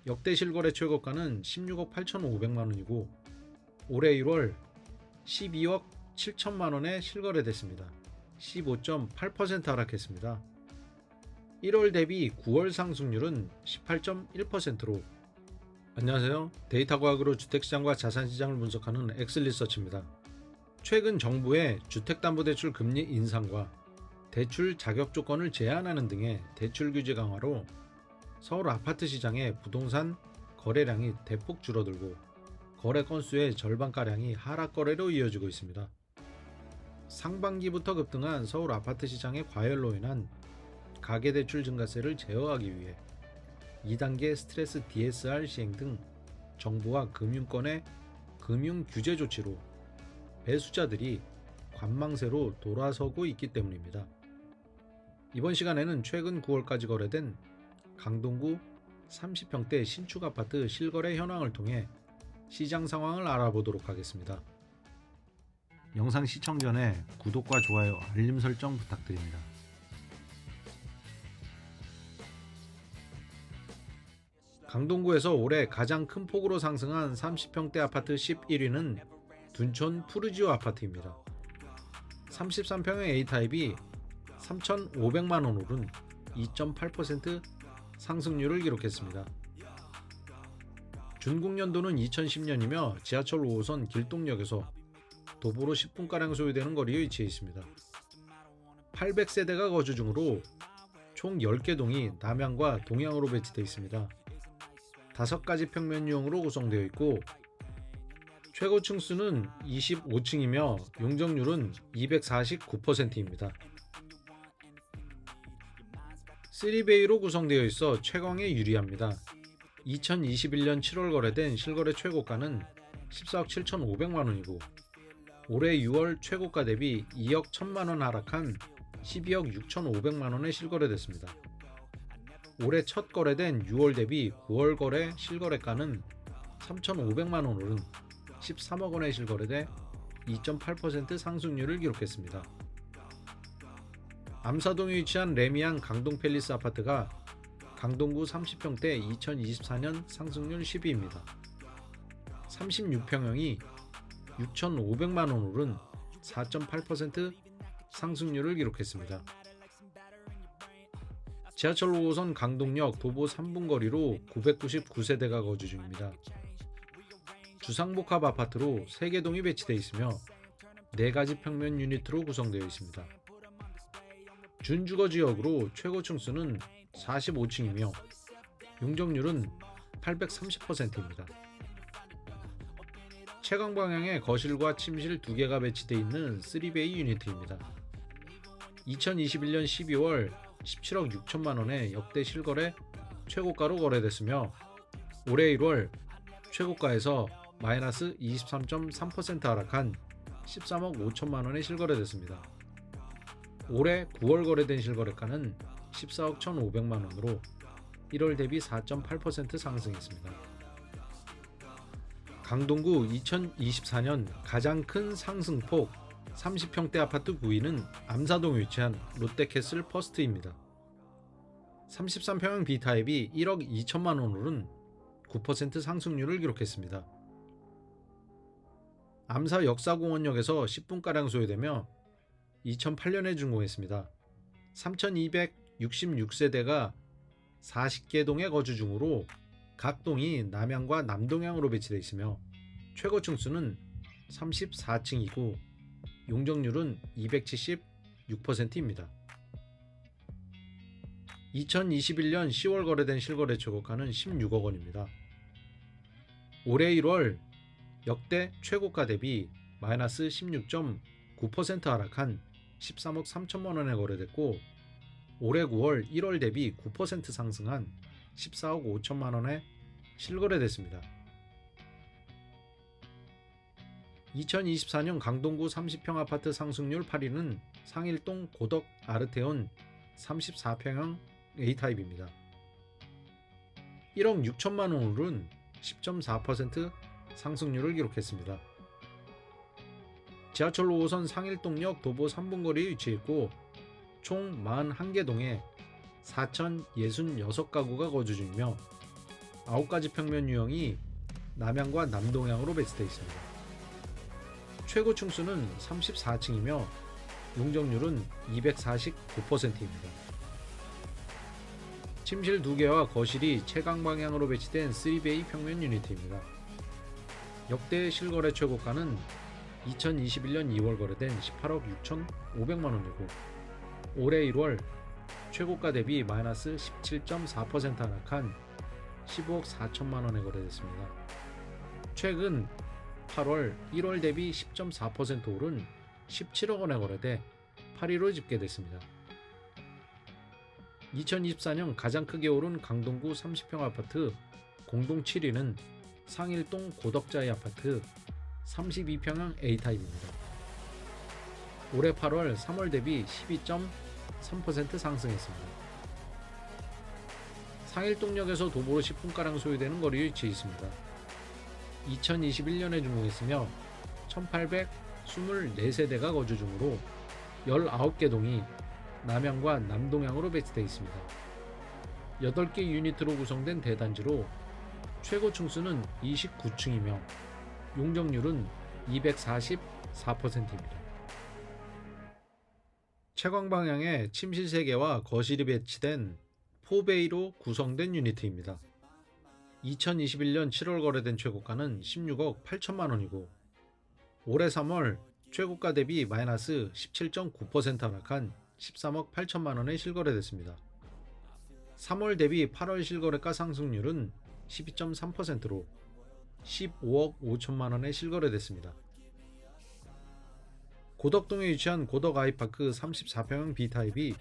역대 실거래 최고가는 16억 8,500만원이고 올해 1월 12억 7천만원에 실거래됐습니다. 15.8% 하락했습니다. 1월 대비 9월 상승률은 18.1%로 안녕하세요. 데이터 과학으로 주택시장과 자산시장을 분석하는 엑슬리서치입니다. 최근 정부의 주택담보대출 금리 인상과 대출 자격 조건을 제한하는 등의 대출 규제 강화로 서울 아파트 시장의 부동산 거래량이 대폭 줄어들고 거래 건수의 절반가량이 하락 거래로 이어지고 있습니다. 상반기부터 급등한 서울 아파트 시장의 과열로 인한 가계대출 증가세를 제어하기 위해 2단계 스트레스 DSR 시행 등 정부와 금융권의 금융 규제 조치로 매수자들이 관망세로 돌아서고 있기 때문입니다. 이번 시간에는 최근 9월까지 거래된 강동구 30평대 신축 아파트 실거래 현황을 통해 시장 상황을 알아보도록 하겠습니다. 영상 시청 전에 구독과 좋아요, 알림 설정 부탁드립니다. 강동구에서 올해 가장 큰 폭으로 상승한 30평대 아파트 11위는 둔촌 푸르지오 아파트입니다. 33평형 A타입이 3,500만원 오른 2.8% 상승률을 기록했습니다. 준공연도는 2010년이며 지하철 5호선 길동역에서 도보로 10분가량 소요되는 거리에 위치해 있습니다. 800세대가 거주 중으로 총 10개 동이 남향과 동향으로 배치되어 있습니다. 5가지 평면 유형으로 구성되어 있고 최고 층수는 25층이며 용적률은 249%입니다. 3베이로 구성되어 있어 채광에 유리합니다. 2021년 7월 거래된 실거래 최고가는 14억 7,500만원이고 올해 6월 최고가 대비 2억 1천만원 하락한 12억 6,500만원에 실거래됐습니다. 올해 첫 거래된 6월 대비 9월 거래 실거래가는 3,500만원 오른 13억원에 실거래돼 2.8% 상승률을 기록했습니다. 암사동에 위치한 레미안 강동팰리스 아파트가 강동구 30평대 2024년 상승률 10위입니다. 36평형이 6,500만원 오른 4.8% 상승률을 기록했습니다. 지하철 5호선 강동역 도보 3분 거리로 999세대가 거주 중입니다. 주상복합 아파트로 3개 동이 배치되어 있으며 4가지 평면 유니트로 구성되어 있습니다. 준주거 지역으로 최고 층수는 45층이며 용적률은 830%입니다. 채광 방향의 거실과 침실 2개가 배치되어 있는 3베이 유니트입니다. 2021년 12월 17억 6천만원의 역대 실거래 최고가로 거래됐으며 올해 1월 최고가에서 마이너스 23.3% 하락한 13억 5천만원에 실거래됐습니다. 올해 9월 거래된 실거래가는 14억 1,500만원으로 1월 대비 4.8% 상승했습니다. 강동구 2024년 가장 큰 상승폭 30평대 아파트 9위는 암사동에 위치한 롯데캐슬 퍼스트입니다. 33평형 B타입이 1억 2천만원 오른 9% 상승률을 기록했습니다. 암사 역사공원역에서 10분가량 소요되며 2008년에 준공했습니다. 3,266세대가 40개 동에 거주 중으로 각 동이 남향과 남동향으로 배치되어 있으며 최고 층수는 34층이고 용적률은 276%입니다. 2021년 10월 거래된 실거래 최고가는 16억 원입니다. 올해 1월 역대 최고가 대비 마이너스 16.9% 하락한 13억 3천만 원에 거래됐고 올해 9월 1월 대비 9% 상승한 14억 5천만 원에 실거래됐습니다. 2024년 강동구 30평 아파트 상승률 8위는 상일동 고덕 아르테온 34평형 A타입입니다. 1억 6천만 원 오른 10.4% 상승률을 기록했습니다. 지하철 5호선 상일동역 도보 3분 거리에 위치했고 총 41개 동에 4,066가구가 거주 중이며 9가지 평면 유형이 남향과 남동향으로 배치되어 있습니다. 최고 층수는 34층이며 용적률은 249%입니다. 침실 2개와 거실이 최강 방향으로 배치된 3베이 평면 유니트입니다. 역대 실거래 최고가는 2021년 2월 거래된 18억 6,500만원이고 올해 1월 최고가 대비 마이너스 17.4% 하락한 15억 4천만원에 거래됐습니다. 최근 8월 1월 대비 10.4% 오른 17억 원에 거래돼 8위로 집계됐습니다. 2024년 가장 크게 오른 강동구 30평 아파트 공동 7위는 상일동 고덕자이 아파트 32평형 A타입입니다. 올해 8월 3월 대비 12.3% 상승했습니다. 상일동역에서 도보로 10분가량 소요되는 거리에 위치해 있습니다. 2021년에 준공했으며 1824세대가 거주 중으로 19개 동이 남향과 남동향으로 배치되어 있습니다. 8개 유니트로 구성된 대단지로 최고 층수는 29층이며 용적률은 244%입니다. 채광 방향에 침실 3개와 거실이 배치된 4베이로 구성된 유니트입니다. 2021년 7월 거래된 최고가는 16억 8천만원이고 올해 3월 최고가 대비 마이너스 17.9% 하락한 13억 8천만원에 실거래됐습니다. 3월 대비 8월 실거래가 상승률은 12.3%로 15억 5천만원에 실거래됐습니다. 고덕동에 위치한 고덕 아이파크 34평형 B타입이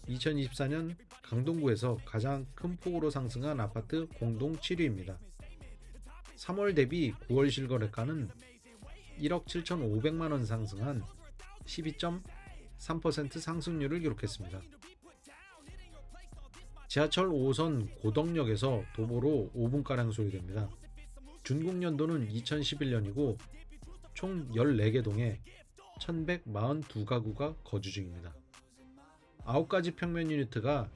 2024년 강동구에서 가장 큰 폭으로 상승한 아파트 공동 7위입니다. 3월 대비 9월 실거래가는 1억 7,500만원 상승한 12.3% 상승률을 기록했습니다. 지하철 5호선 고덕역에서 도보로 5분가량 소요됩니다. 준공연도는 2011년이고 총 14개 동에 1142가구가 거주 중입니다. 9가지 평면 유니트가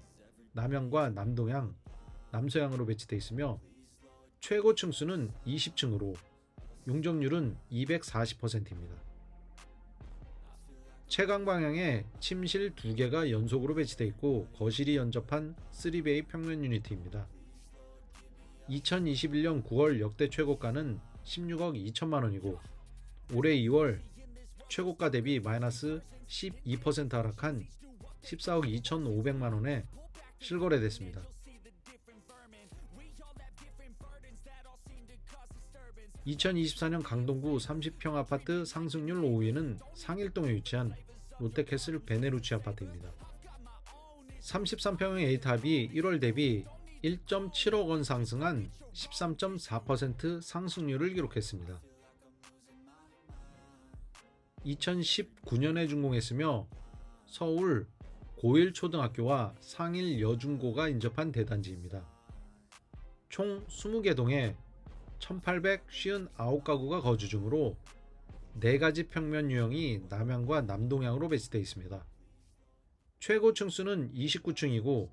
남향과 남동향, 남서향으로 배치되어 있으며 최고 층수는 20층으로 용적률은 240%입니다. 채광 방향에 침실 2개가 연속으로 배치되어 있고 거실이 연접한 3베이 평면 유니트입니다. 2021년 9월 역대 최고가는 16억 2천만원이고 올해 2월 최고가 대비 마이너스 12% 하락한 14억 2,500만원에 실거래됐습니다. 2024년 강동구 30평 아파트 상승률 5위는 상일동에 위치한 롯데캐슬 베네루치 아파트입니다. 33평형 A탑이 1월 대비 1.7억 원 상승한 13.4% 상승률을 기록했습니다. 2019년에 준공했으며 서울 고일초등학교와 상일 여중고가 인접한 대단지입니다. 총 20개 동에 1859가구가 거주 중으로 4가지 평면 유형이 남향과 남동향으로 배치되어 있습니다. 최고 층수는 29층이고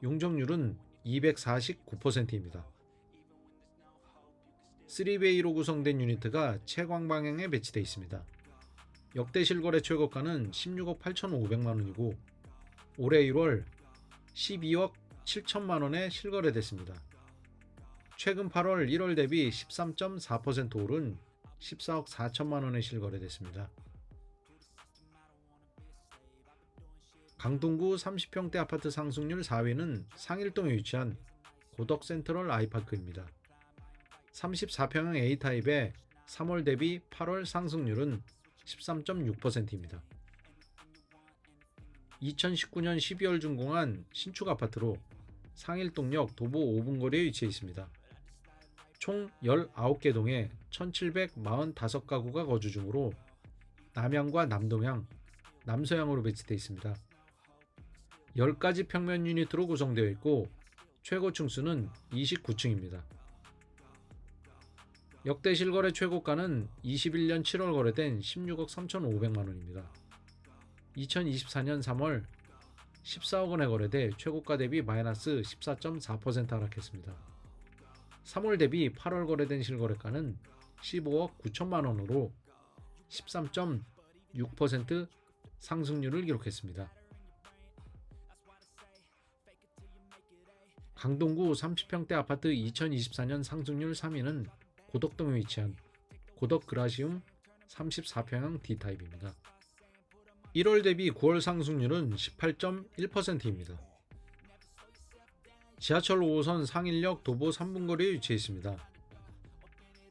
용적률은 249%입니다. 3베이로 구성된 유니트가 채광 방향에 배치되어 있습니다. 역대 실거래 최고가는 16억 8,500만원이고 올해 1월 12억 7천만원에 실거래됐습니다. 최근 8월 1월 대비 13.4% 오른 14억 4천만원에 실거래됐습니다. 강동구 30평대 아파트 상승률 4위는 상일동에 위치한 고덕 센트럴 아이파크입니다. 34평형 A타입의 3월 대비 8월 상승률은 13.6%입니다. 2019년 12월 준공한 신축 아파트로 상일동역 도보 5분 거리에 위치해 있습니다. 총 19개 동에 1745가구가 거주 중으로 남향과 남동향, 남서향으로 배치되어 있습니다. 10가지 평면 유니트로 구성되어 있고 최고 층수는 29층입니다. 역대 실거래 최고가는 21년 7월 거래된 16억 3,500만원입니다. 2024년 3월 14억 원에 거래돼 최고가 대비 마이너스 14.4% 하락했습니다. 3월 대비 8월 거래된 실거래가는 15억 9천만 원으로 13.6% 상승률을 기록했습니다. 강동구 30평대 아파트 2024년 상승률 3위는 고덕동에 위치한 고덕그라시움 34평형 D타입입니다. 1월 대비 9월 상승률은 18.1%입니다. 지하철 5호선 상일역 도보 3분거리에 위치해 있습니다.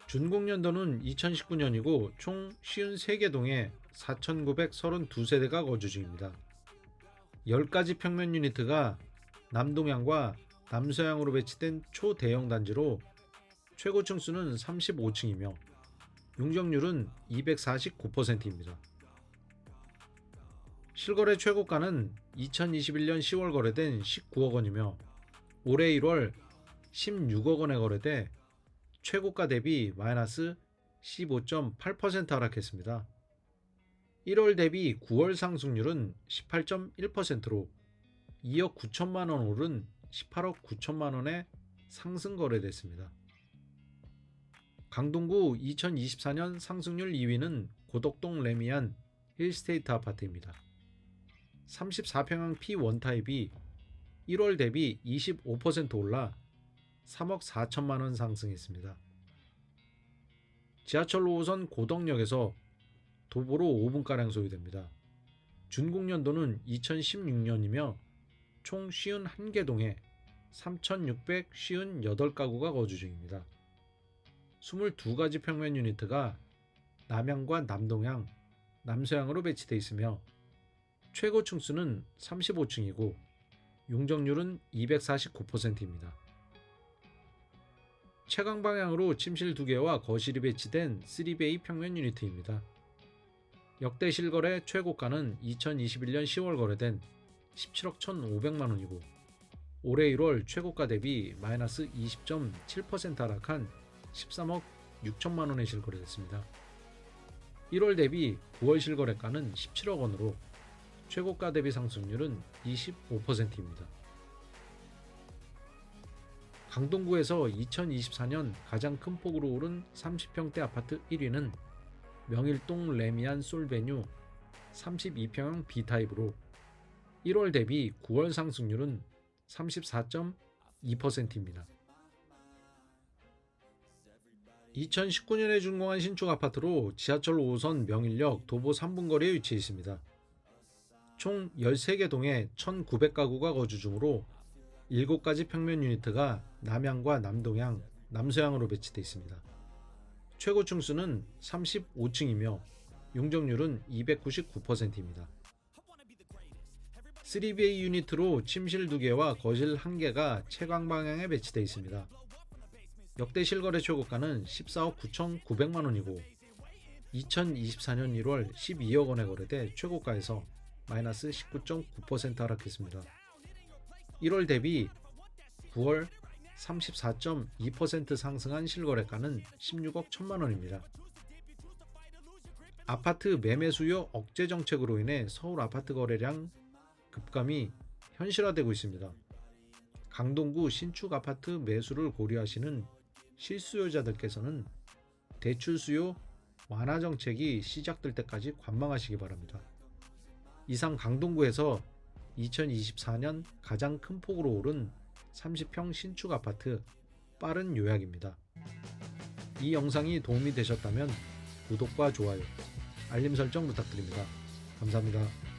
준공연도는 2019년이고 총 53개 동에 4,932세대가 거주 중입니다. 10가지 평면 유니트가 남동향과 남서향으로 배치된 초대형 단지로 최고 층수는 35층이며 용적률은 249%입니다. 실거래 최고가는 2021년 10월 거래된 19억 원이며 올해 1월 16억 원에 거래돼 최고가 대비 마이너스 15.8% 하락했습니다. 1월 대비 9월 상승률은 18.1%로 2억 9천만 원 오른 18억 9천만 원에 상승 거래됐습니다. 강동구 2024년 상승률 2위는 고덕동 레미안 힐스테이트 아파트입니다. 34평형 P1 타입이 1월 대비 25% 올라 3억 4천만 원 상승했습니다. 지하철 5호선 고덕역에서 도보로 5분가량 소요됩니다. 준공연도는 2016년이며 총 51개 동에 3,658가구가 거주 중입니다. 22가지 평면 유니트가 남향과 남동향, 남서향으로 배치되어 있으며 최고 층수는 35층이고 용적률은 249%입니다. 채광 방향으로 침실 2개와 거실이 배치된 3베이 평면 유니트입니다. 역대 실거래 최고가는 2021년 10월 거래된 17억 1,500만 원이고 올해 1월 최고가 대비 마이너스 20.7% 하락한 13억 6천만 원에 실거래됐습니다. 1월 대비 9월 실거래가는 17억 원으로 최고가 대비 상승률은 25%입니다. 강동구에서 2024년 가장 큰 폭으로 오른 30평대 아파트 1위는 명일동 레미안 솔베뉴 32평형 B타입으로 1월 대비 9월 상승률은 34.2%입니다. 2019년에 준공한 신축 아파트로 지하철 5호선 명일역 도보 3분거리에 위치해 있습니다. 총 13개 동에 1,900가구가 거주 중으로 7가지 평면 유니트가 남향과 남동향, 남서향으로 배치되어 있습니다. 최고 층수는 35층이며 용적률은 299%입니다. 3BA 유니트로 침실 2개와 거실 1개가 채광 방향에 배치되어 있습니다. 역대 실거래 최고가는 14억 9,900만 원이고 2024년 1월 12억 원에 거래돼 최고가에서 마이너스 19.9% 하락했습니다. 1월 대비 9월 34.2% 상승한 실거래가는 16억 1천만 원입니다. 아파트 매매 수요 억제 정책으로 인해 서울 아파트 거래량 급감이 현실화되고 있습니다. 강동구 신축 아파트 매수를 고려하시는 실수요자들께서는 대출 수요 완화 정책이 시작될 때까지 관망하시기 바랍니다. 이상 강동구에서 2024년 가장 큰 폭으로 오른 30평 신축 아파트 빠른 요약입니다. 이 영상이 도움이 되셨다면 구독과 좋아요, 알림 설정 부탁드립니다. 감사합니다.